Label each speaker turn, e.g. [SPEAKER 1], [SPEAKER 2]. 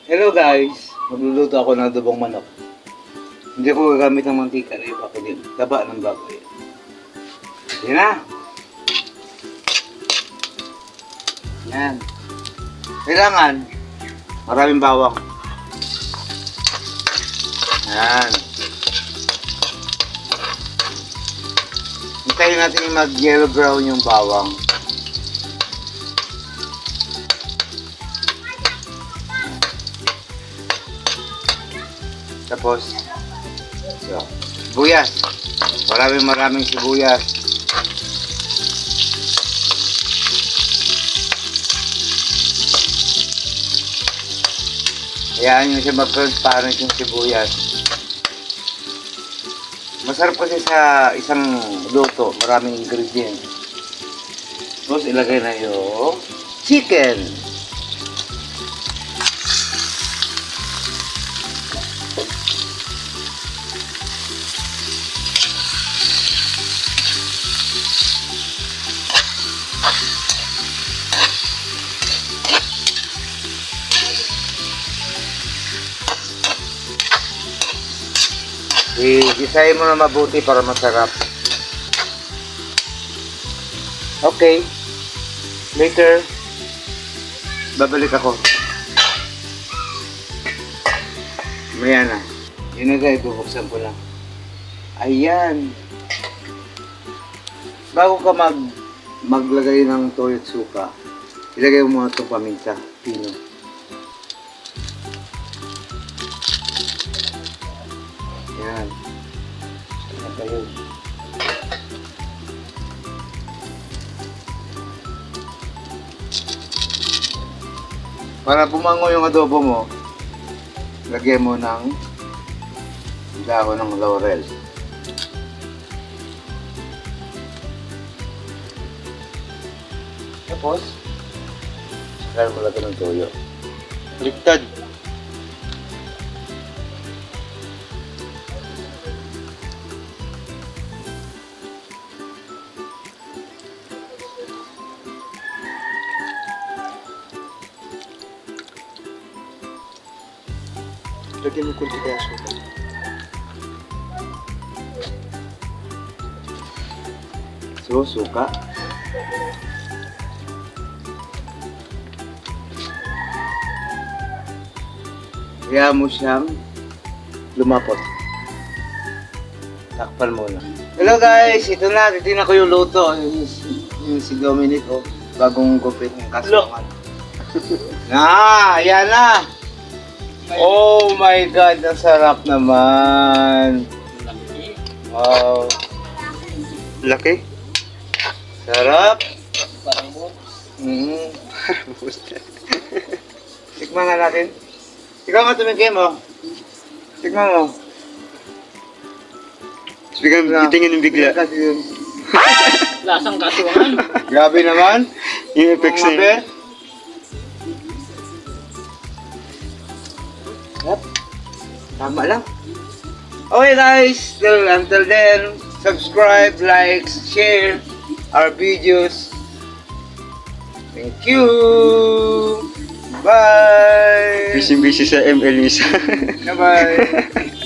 [SPEAKER 1] Hello guys! Magluluto ako ng adobong manok. Hindi ko gagamit ng mantika na iba kundi taba ng baboy. Yan na! Yan. Kailangan maraming bawang. Yan. Hintayin natin yung mag-yellow brown yung bawang. Tapos, sibuyas. Maraming sibuyas. Hayaan nyo siya mag-transparent yung sibuyas. Masarap kasi sa isang luto, maraming ingredients. Tapos ilagay na yung chicken. I-design mo na mabuti para masarap. Okay. Later, babalik ako. Maya na. Yun na guys, bubuksan ko lang. Ayan. Bago ka maglagay ng toyo at suka, ilagay mo muna itong paminta. Pino. Yan. Saan ba yun? Para bumango yung adobo mo, lagyan mo ng dahon ng laurel. Tapos, saka mo lagyan ng toyo. Baliktad. Lagyan mo kunti kaya suka. So, suka. Kaya mo siyang lumapot. Takpan muna. Hello guys! Ito na, titignan ko yung luto. Yung si Dominic, oh. Bagong gupit ng kasungan. Ayan na! Oh my God! Ang sarap naman! Wow! Laki? Sarap!
[SPEAKER 2] Parang mo.
[SPEAKER 1] Tikman nga natin. Ikaw nga tumingin mo. Tikman mo.
[SPEAKER 3] Biglang titingin yung bigla.
[SPEAKER 1] Kasi yun.
[SPEAKER 2] Lasang kasuangan.
[SPEAKER 1] Grabe naman.
[SPEAKER 3] Yung effects
[SPEAKER 1] Mga be.
[SPEAKER 3] niya.
[SPEAKER 1] Yep. Tama lang. Okay guys, until then, subscribe, like, share our videos. Thank you. Bye.
[SPEAKER 3] Busy sa ML Misa.
[SPEAKER 1] Bye.